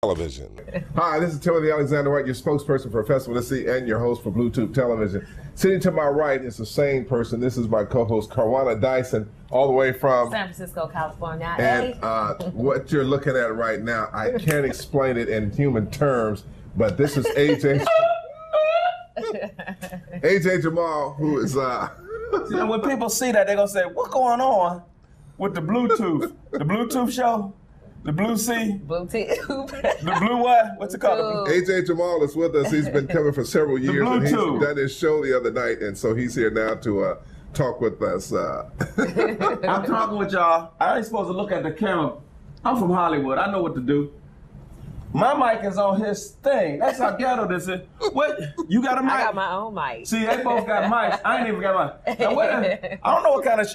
Television. Hi, this is Timothy Alexander White, your spokesperson for Festival to See and your host for Bluetooth Television. Sitting to my right is the same person. This is my co-host, Carwana Dyson, all the way from San Francisco, California. And what you're looking at right now, I can't explain it in human terms, but this is AJ. AJ Jamal, who is when people see that, they're gonna say, "What's going on with the Bluetooth? The Bluetooth show? The Blue C? Bluetooth. The Blue what? What's it called? AJ Jamal is with us. He's been coming for several years, and he's Bluetooth. done his show the other night, and so he's here now to talk with us. I'm talking with y'all. I ain't supposed to look at the camera. I'm from Hollywood. I know what to do. My mic is on his thing. That's how ghetto this is. What? You got a mic? I got my own mic. See, they both got mics. I ain't even got mine. Now, I don't know what kind of...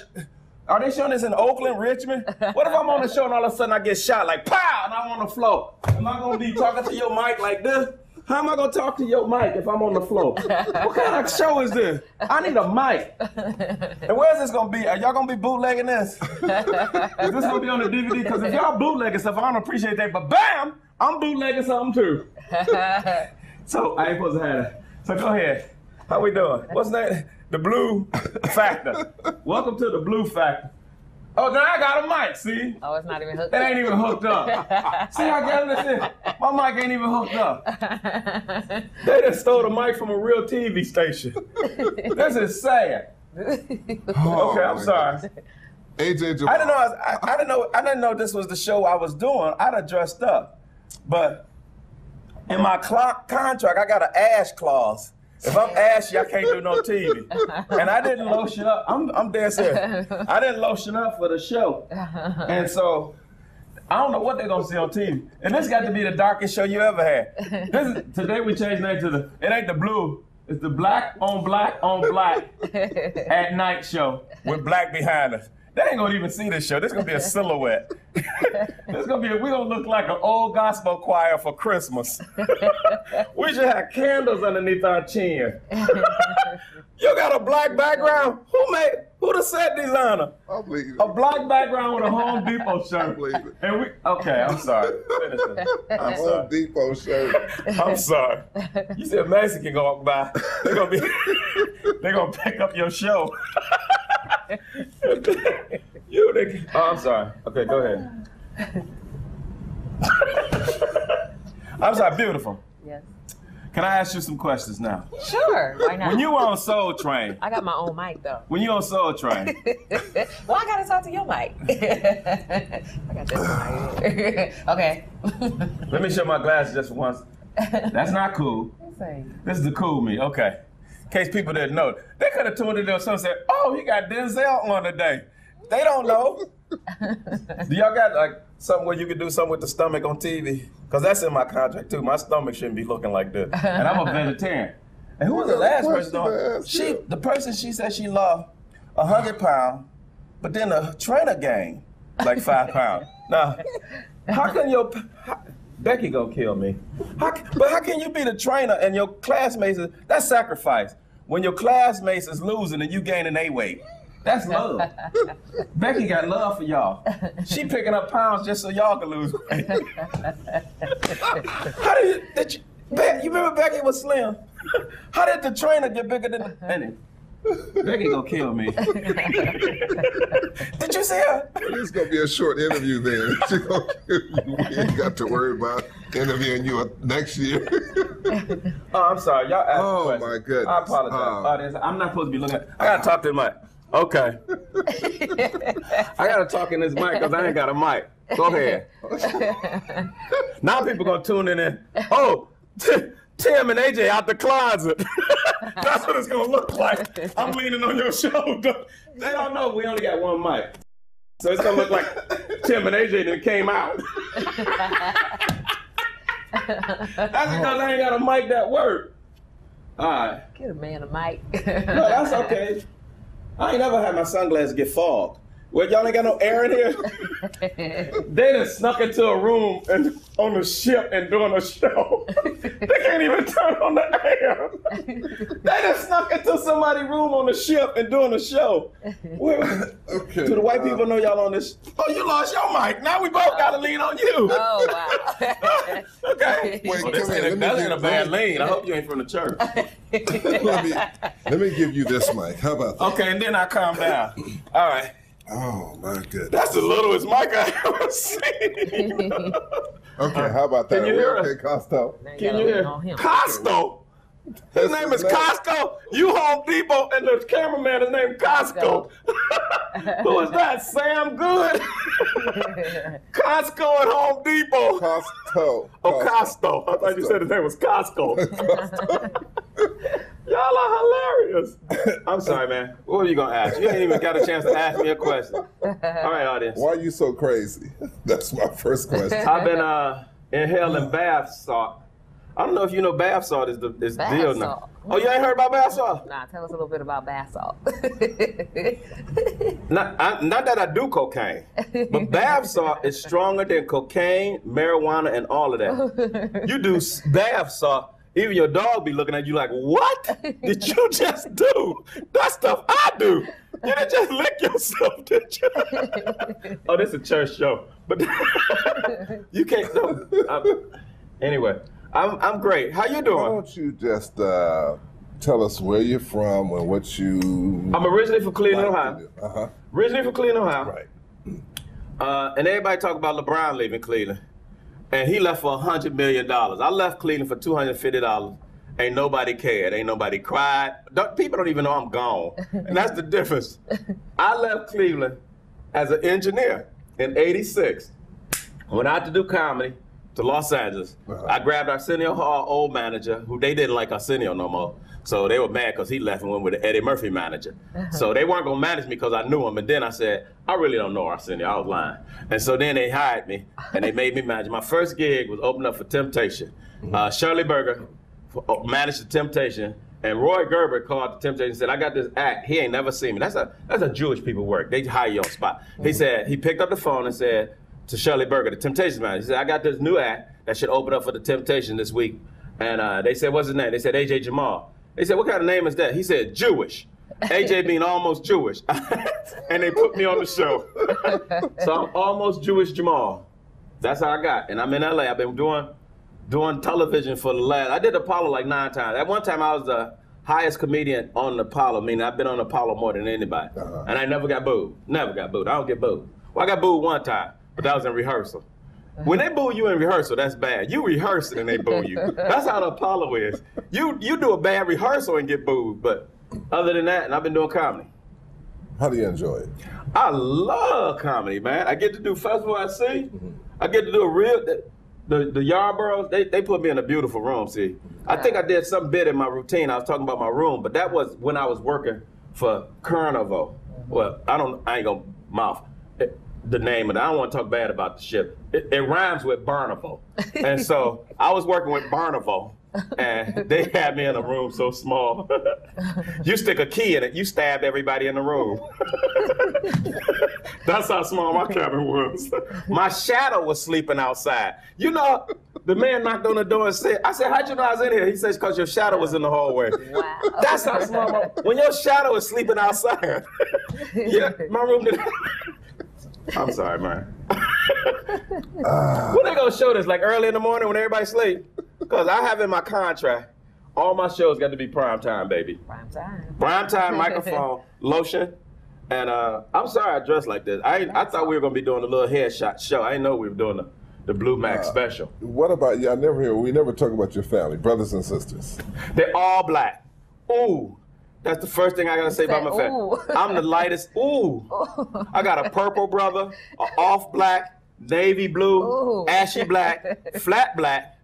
Are they showing this in Oakland, Richmond? What if I'm on the show and all of a sudden I get shot like pow and I'm on the floor? Am I going to be talking to your mic like this? How am I going to talk to your mic if I'm on the floor? What kind of show is this? I need a mic. And where's this going to be? Are y'all going to be bootlegging this? Is this going to be on the DVD? Because if y'all bootlegging stuff, I don't appreciate that. But bam, I'm bootlegging something too. So I ain't supposed to have that. So go ahead. How we doing? What's that? The Blue Factor. Welcome to the Blue Factor. Oh, now I got a mic, see? Oh, it's not even hooked It up. ain't even hooked up. See how ghetto this is? My mic ain't even hooked up. They just stole the mic from a real TV station. This is sad. Okay, I'm sorry. AJ Jamal. I didn't know this was the show I was doing. I'd have dressed up. But in my contract, I got an ash clause. If I'm ashy, I can't do no TV. And I didn't lotion up. I'm dead serious. I didn't lotion up for the show. And so, I don't know what they're going to see on TV. And this got to be the darkest show you ever had. Today we changed the name to it ain't the blue, it's the black on black at night show with black behind us. They ain't gonna even see this show. This is gonna be a silhouette. We're gonna look like an old gospel choir for Christmas. We should have candles underneath our chin. You got a black background? Who the set designer? I believe it. A black background with a Home Depot shirt. I believe it. And okay, I'm sorry. Finish it. I'm sorry. Home Depot shirt. I'm sorry. You see a Mexican go walk by, they're gonna pick up your show. I'm sorry. Okay, go ahead. I'm sorry, beautiful. Yes. Can I ask you some questions now? Sure, why not? When you were on Soul Train. I got my own mic though. When you on Soul Train. Well, I gotta talk to your mic. I got this mic. Okay. Let me show my glasses just once. That's not cool. This is the cool me. Okay. In case people didn't know. They could have tuned in there and said, "Oh, he got Denzel on today." They don't know. Do y'all got like something where you can do something with the stomach on TV? Because that's in my contract too. My stomach shouldn't be looking like this. And I'm a vegetarian. And who was the last person on? The person she said she lost 100 pounds, but then the trainer gained like 5 pounds. Now, how can Becky gonna kill me. But how can you be the trainer and your classmates, that's sacrifice. When your classmates is losing and you gaining a weight. That's love. Becky got love for y'all. She picking up pounds just so y'all can lose weight. How you remember Becky was slim? How did the trainer get bigger than the penny? Becky gonna kill me. Did you see her? It's gonna be a short interview then. She's gonna kill you. We ain't got to worry about interviewing you next year. Oh, I'm sorry. Y'all asked Oh, questions. my goodness. I apologize. Audience, I'm not supposed to be looking at. I gotta talk to the mic. Okay. I gotta talk in this mic because I ain't got a mic. Go ahead. Now people gonna tune in. Oh, Tim and AJ out the closet. That's what it's gonna look like. I'm leaning on your shoulder. They don't know we only got one mic. So it's gonna look like Tim and AJ that came out. That's because I ain't got a mic that work. All right. Get a man a mic. No, that's okay. I ain't never had my sunglasses get fogged. Well, y'all ain't got no air in here? They done snuck into a room and on the ship and doing a show. They can't even turn on the air. They done snuck into somebody's room on the ship and doing a show. Okay. Do the white people know y'all on this? Oh, you lost your mic. Now we both got to lean on you. Oh, wow. Okay. Wait, Well, this ain't a bad lean. I hope you ain't from the church. let me give you this mic. How about that? Okay, and then I calm down. All right. Oh, my goodness. That's the littlest mic I ever seen. Okay, how about that? Can you hear okay, Costo? Can you hear? Costo. His name is Costco. You Home Depot, and the cameraman is named Costco. Who is that? Sam Good? Costco at Home Depot. Costo. Oh, Costo. I thought you said his name was Costco. Y'all are hilarious. I'm sorry, man. What were you going to ask? You ain't even got a chance to ask me a question. All right, audience. Why are you so crazy? That's my first question. I've been inhaling bath salt. I don't know if you know bath salt is the deal now. Oh, you ain't heard about bath salt? Nah, tell us a little bit about bath salt. Not that I do cocaine, but bath salt is stronger than cocaine, marijuana, and all of that. You do bath salt, even your dog be looking at you like, what did you just do? That stuff I do. You didn't just lick yourself, did you? Oh, this is a church show. But you can't, anyway. I'm great. How you doing? Why don't you just tell us where you're from and what you... I'm originally from Cleveland, like Ohio. to do. Uh-huh. Originally from Cleveland, Ohio. Right. And everybody talk about LeBron leaving Cleveland. And he left for $100 million. I left Cleveland for $250. Ain't nobody cared. Ain't nobody cried. People don't even know I'm gone. And that's the difference. I left Cleveland as an engineer in '86. Went out to do comedy to Los Angeles. Uh-huh. I grabbed Arsenio Hall, old manager, who they didn't like Arsenio no more. So they were mad because he left and went with the Eddie Murphy manager. So they weren't going to manage me because I knew him. And then I said, I really don't know Arsenio. I was lying. And so then they hired me and they made me manager. My first gig was open up for Temptation. Shirley Berger managed the Temptation. And Roy Gerber called the Temptation and said, I got this act. He ain't never seen me. That's a Jewish people work. They hire you on spot. He said, he picked up the phone and said to Shirley Berger, the Temptation manager, he said, I got this new act that should open up for the Temptation this week. And they said, what's his name? They said, AJ Jamal. They said, what kind of name is that? He said, Jewish. AJ being almost Jewish. And they put me on the show. So I'm almost Jewish Jamal. That's how I got. And I'm in LA. I've been doing television for the last, I did Apollo like 9 times. At one time I was the highest comedian on Apollo, meaning I've been on Apollo more than anybody. And I never got booed. Never got booed. I don't get booed. Well, I got booed one time, but that was in rehearsal. When they boo you in rehearsal, that's bad. You rehearse it and they boo you. That's how the Apollo is. You do a bad rehearsal and get booed, but other than that, and I've been doing comedy. How do you enjoy it? I love comedy, man. I get to do Festival at Sea. I get to do a real, the Yarboroughs, they put me in a beautiful room, see. I think I did some bit in my routine. I was talking about my room, but that was when I was working for Carnival. Well, I ain't gonna mouth the name of it. I don't want to talk bad about the ship. It rhymes with Barnaval. And so I was working with Barnaval, and they had me in a room so small. You stick a key in it, you stabbed everybody in the room. That's how small my cabin was. My shadow was sleeping outside. You know, the man knocked on the door and said, I said, how'd you know I was in here? He says, because your shadow was in the hallway. Wow. That's how small when your shadow is sleeping outside. Yeah, my room didn't. I'm sorry, man. When they gonna show this? Like early in the morning when everybody sleep? Because I have in my contract, all my shows got to be prime time, baby. Prime time. Prime time, microphone, lotion. And I'm sorry I dressed like this. I thought we were gonna be doing a little headshot show. I didn't know we were doing the Blue Max special. What about you? We never talk about your family, brothers and sisters. They're all black. Ooh. That's the first thing I gotta say about my family. I'm the lightest. Ooh. I got a purple brother, a off black, navy blue, ashy black, flat black,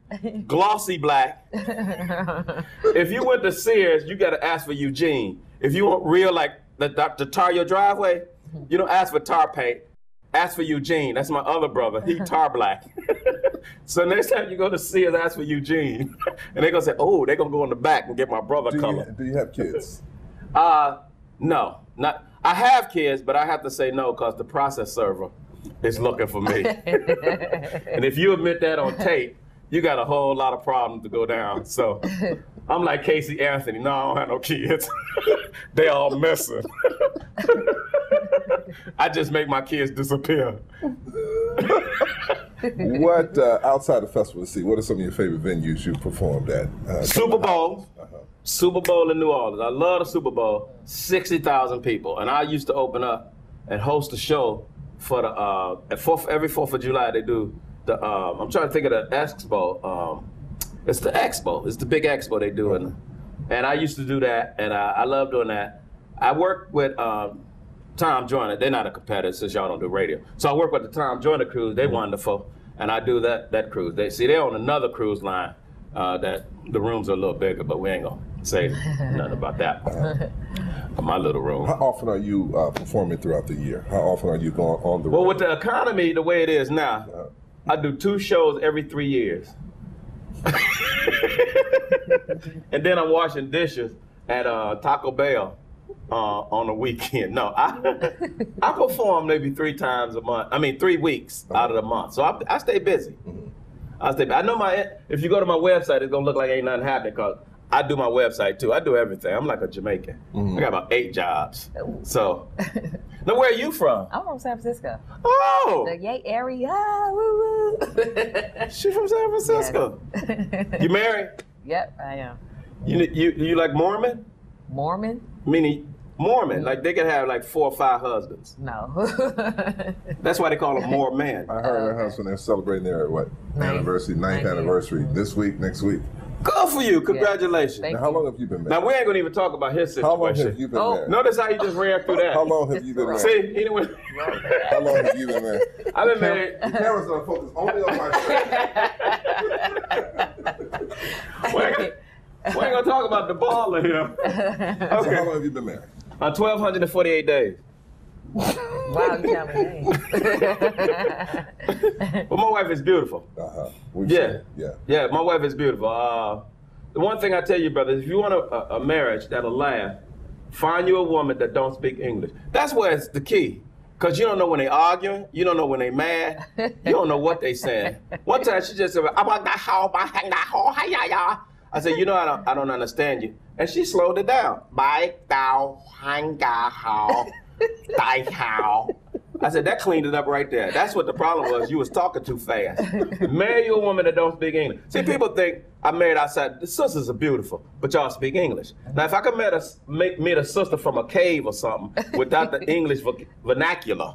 glossy black. If you went to Sears, you gotta ask for Eugene. If you want real, like the tar your driveway, you don't ask for tar paint. Ask for Eugene. That's my other brother. He tar black. So next time you go to Sears, ask for Eugene. And they're gonna say, oh, they're gonna go in the back and get my brother color. Do you have kids? No, not. I have kids, but I have to say no because the process server is looking for me. And if you admit that on tape, you got a whole lot of problems to go down. So I'm like Casey Anthony. No, I don't have no kids. They all messing. I just make my kids disappear. What, outside of Festival of the Sea, what are some of your favorite venues you performed at? Super Bowl. Super Bowl in New Orleans. I love the Super Bowl. 60,000 people. And I used to open up and host a show for the, every 4th of July they do the, I'm trying to think of the expo. It's the expo. It's the big expo they do. And I used to do that, and I love doing that. I work with Tom Joyner. They're not a competitor since y'all don't do radio. So I work with the Tom Joyner cruise. They're wonderful. And I do that cruise. They're on another cruise line that the rooms are a little bigger, but we ain't going to say nothing about that. My little room. How often are you performing throughout the year? How often are you going on the road? Well, with the economy the way it is now, I do 2 shows every 3 years. And then I'm washing dishes at Taco Bell on the weekend. No, I perform maybe 3 times a month. I mean, 3 weeks out of the month. So I stay busy. I know if you go to my website, it's gonna look like ain't nothing happening because I do my website too. I do everything. I'm like a Jamaican. I got about 8 jobs. So, now where are you from? I'm from San Francisco. Oh! The Yay area. Woo woo. She's from San Francisco. Yes. You married? Yep, I am. You like Mormon? Mormon? Meaning Mormon, like they could have like 4 or 5 husbands. No. That's why they call them Mormon. I heard her husband, they're celebrating their, anniversary, 9th anniversary this week, next week. Good for you. Congratulations. Now, how long have you been married? Now, we ain't going to even talk about his situation. How long have you been married? Notice how he just ran through that. How long have you been married? See, he went. How long have you been married? I've been married. The camera's going to focus only on my We ain't going to talk about the ball in here. Okay. So how long have you been married? 1,248 days. Wow, you got my name. Well, my wife is beautiful. Yeah, my wife is beautiful. The one thing I tell you, brother, if you want a marriage that'll last, find you a woman that don't speak English. That's where it's the key. Because you don't know when they arguing, you don't know when they mad, you don't know what they saying. One time she just said, I said, you know, I don't understand you. And she slowed it down. I said, that cleaned it up right there. That's what the problem was. You was talking too fast. Marry you a woman that don't speak English. See, people think I married outside. The sisters are beautiful, but y'all speak English. Now, if I could meet a sister from a cave or something without the English vernacular,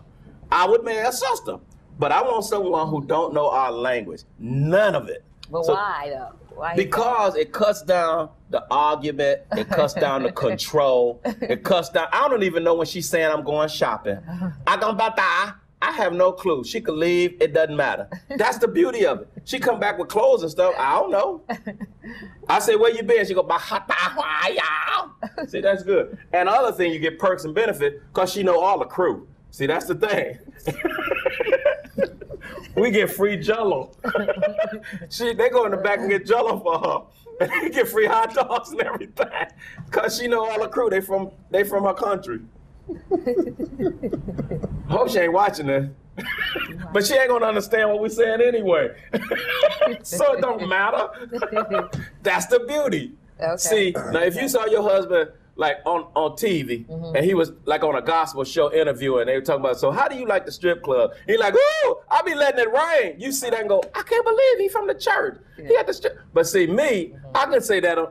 I would marry a sister. But I want someone who don't know our language. None of it. But why, though? Why because it cuts down the argument, it cuts down the control, it cuts down. I don't even know when she's saying I'm going shopping. I have no clue. She could leave, it doesn't matter. That's the beauty of it. She come back with clothes and stuff, I don't know. I say, where you been? She go, see, that's good. And the other thing, you get perks and benefits because she know all the crew. See, that's the thing. We get free Jell-O. They go in the back and get Jell-O for her. And they get free hot dogs and everything. Cause she know all the crew. They from her country. Hope she ain't watching this. But she ain't gonna understand what we're saying anyway. So it don't matter. That's the beauty. Okay. See, now if you saw your husband like on TV, and he was like on a gospel show interviewing, they were talking about, so how do you like the strip club? He like, ooh, I be letting it rain. You see that and go, I can't believe he from the church. He at the strip. But see, me, I can say that I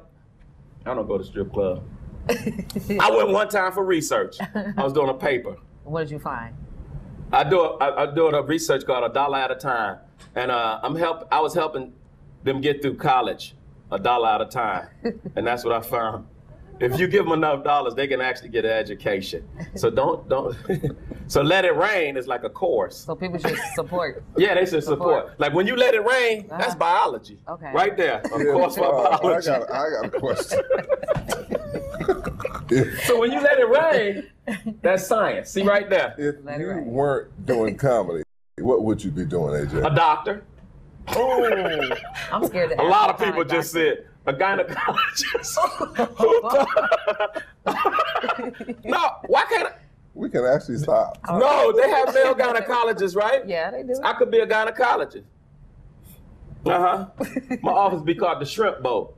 don't go to strip club. I went one time for research. I was doing a paper. What did you find? I'm doing a research called $1 at a time, and I was helping them get through college $1 at a time, and that's what I found. If you give them enough dollars, they can actually get an education. So don't. So Let It Rain is like a course. So people should support. Yeah, they should support. Like when you let it rain, that's biology. Okay. Right there, a course for biology. I got a question. So when you let it rain, that's science. See right there. If you weren't doing comedy, what would you be doing, AJ? A doctor. Oh, I'm scared to ask. A lot of people just said a gynecologist. No, why can't We can actually stop. No, they have male gynecologists, right? Yeah, they do. I could be a gynecologist. My office be called the shrimp boat.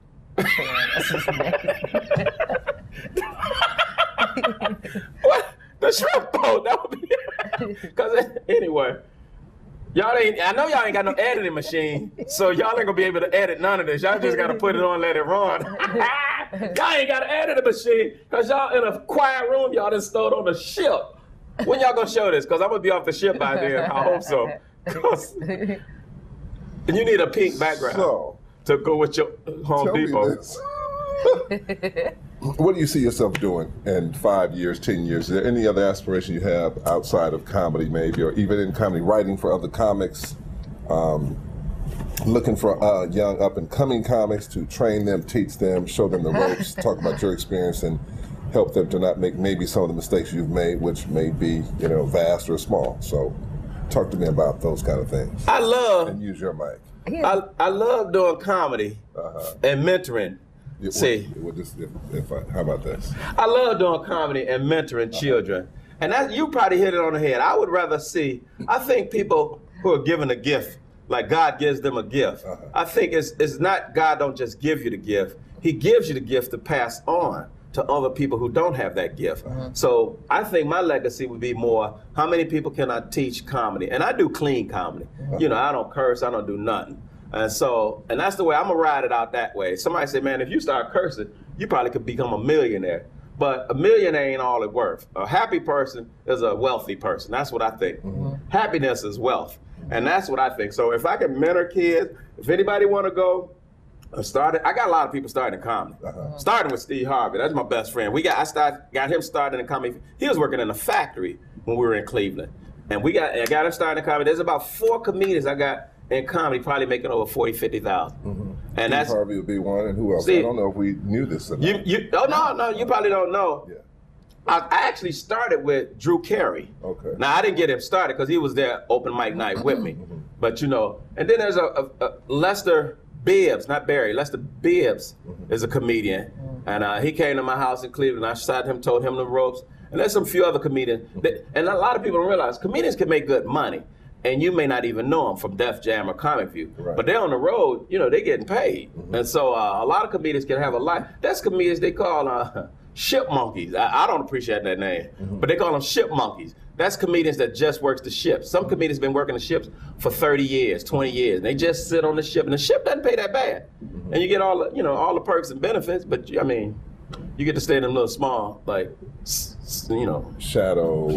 What? The shrimp boat? That would be. Because anyway, I know y'all ain't got no editing machine, so y'all ain't gonna be able to edit none of this. Y'all just gotta put it on, let it run. Y'all ain't got an editing machine, because y'all in a quiet room, y'all done stowed on the ship. When y'all gonna show this? Because I'm gonna be off the ship by then. I hope so. And you need a pink background to go with your Home Depot. What do you see yourself doing in 5 years, 10 years? Is there any other aspiration you have outside of comedy, maybe, or even in comedy, writing for other comics, looking for young up-and-coming comics to train them, teach them, show them the ropes, talk about your experience, and help them to not make maybe some of the mistakes you've made, which may be, vast or small. So talk to me about those kind of things. I love... And use your mic. I love doing comedy and mentoring. How about this? I love doing comedy and mentoring children. And you probably hit it on the head. I would rather I think people who are given a gift, like God gives them a gift. I think it's not God don't just give you the gift. He gives you the gift to pass on to other people who don't have that gift. So I think my legacy would be more, how many people can I teach comedy? And I do clean comedy. I don't curse, I don't do nothing. And that's the way I'm gonna ride it out that way. Somebody say, man, if you start cursing, you probably could become a millionaire. But a millionaire ain't all it's worth. A happy person is a wealthy person. That's what I think. Happiness is wealth. And that's what I think. So if I can mentor kids, if anybody wanna go, I got a lot of people starting in comedy. Starting with Steve Harvey, that's my best friend. I got him started in comedy. He was working in a factory when we were in Cleveland. And I got him started in comedy. There's about 4 comedians I got in comedy, probably making over 40, 50,000. And Steve Harvey would be one, and who else? I don't know if we knew this or not. You probably don't know. Yeah. I actually started with Drew Carey. Okay. Now I didn't get him started because he was there open mic night with me. But and then there's a Lester Bibbs, not Barry. Lester Bibbs is a comedian, and he came to my house in Cleveland. I shot him, told him the ropes, and there's some few other comedians. And a lot of people don't realize comedians can make good money. And you may not even know them from Def Jam or Comic View. Right. But they're on the road, they're getting paid. And so a lot of comedians can have a life. That's comedians they call ship monkeys. I don't appreciate that name, but they call them ship monkeys. That's comedians that just works the ships. Some comedians been working the ships for 30 years, 20 years. And they just sit on the ship, and the ship doesn't pay that bad. And you get all the perks and benefits, but you get to stay in them little small, shadow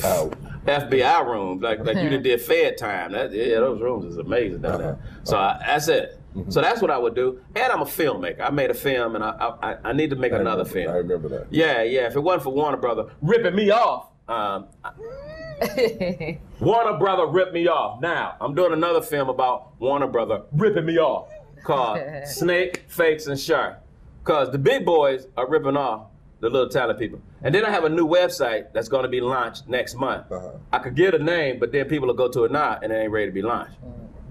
out. FBI rooms, like you did Fed time. Those rooms is amazing down there. So that's it. So that's what I would do. And I'm a filmmaker. I made a film, and I need to make another film. I remember that. Yeah. If it wasn't for Warner Brother ripping me off, Warner Brother ripped me off. Now I'm doing another film about Warner Brother ripping me off, called Snake, Fakes, and Shark. Because the big boys are ripping off the little talented people. And then I have a new website that's going to be launched next month. I could get a name, but then people will go to it now, and it ain't ready to be launched.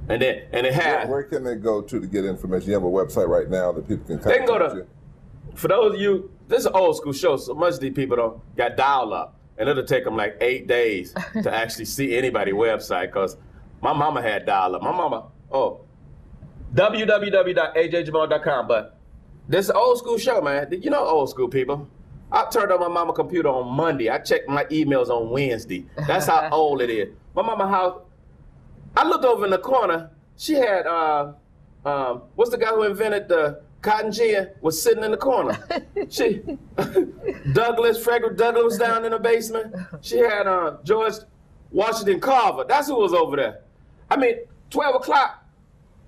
And it has. Where can they go to get information? You have a website right now that people can contact you? They can go to, for those of you, this is an old school show, so much of these people don't got dial up. And it'll take them like 8 days to actually see anybody's website, because my mama had dial up. My mama, www.ajjamal.com. But this is an old school show, man. You know old school people. I turned on my mama's computer on Monday. I checked my emails on Wednesday. That's how old it is. My mama's house, I looked over in the corner. She had, what's the guy who invented the cotton gin was sitting in the corner. Frederick Douglass was down in the basement. She had George Washington Carver. That's who was over there. 12 o'clock,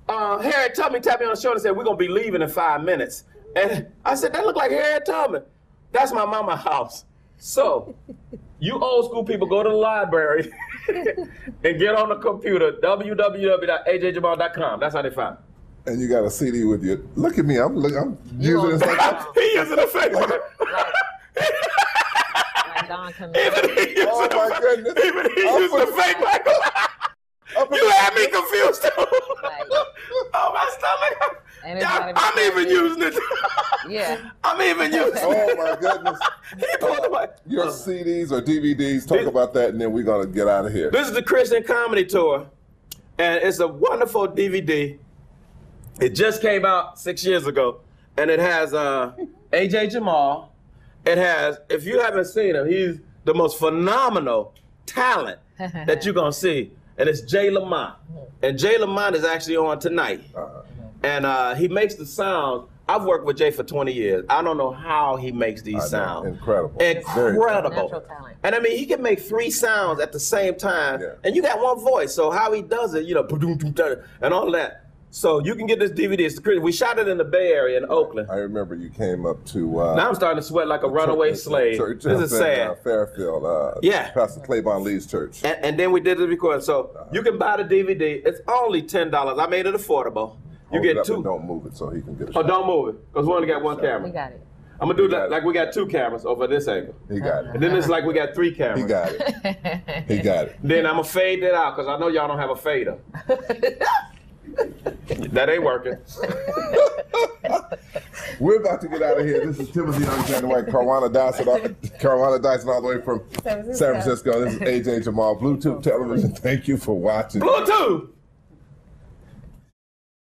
Harriet Tubman tapped me on the shoulder and said, we're going to be leaving in 5 minutes. And I said, that look like Harriet Tubman. That's my mama's house. So, you old school people, go to the library and get on the computer, www.ajjamal.com. That's how they find it. And you got a CD with you. Look at me, I'm using it like he using a fake one. Oh my goodness. Even he using a fake Michael. You had me confused too. Oh, my stomach. I'm even using it. Yeah. I'm even using. Oh my goodness. He pulled the mic. Your CDs or DVDs, talk about that, and then we're going to get out of here. This is the Christian Comedy Tour, and it's a wonderful DVD. It just came out 6 years ago, and it has AJ Jamal. It has, if you haven't seen him, he's the most phenomenal talent that you're going to see, and it's Jay Lamont. And Jay Lamont is actually on tonight, and he makes the sounds. I've worked with Jay for 20 years. I don't know how he makes these sounds. Incredible. Incredible. Natural talent. And I mean, he can make 3 sounds at the same time, and you got one voice. So how he does it, you know, and all that. So you can get this DVD. It's the, we shot it in the Bay Area in Oakland. I remember you came up to. Now I'm starting to sweat like a runaway slave. Church this is sad. Fairfield. Pastor Claiborne Lee's church. And then we did the recording. So you can buy the DVD. It's only $10. I made it affordable. You get 2. Don't move it so he can get it. Oh, don't move it, because we only got 1 camera. We got it. I'm gonna do that like we got 2 cameras over this angle. He got it. And then it's like we got 3 cameras. He got it. He got it. Then I'm gonna fade that out, because I know y'all don't have a fader. That ain't working. We're about to get out of here. This is Timothy Alexander White, Caruana Dyson all the way from San Francisco. This is AJ Jamal, Bluetooth Television. Thank you for watching. Bluetooth!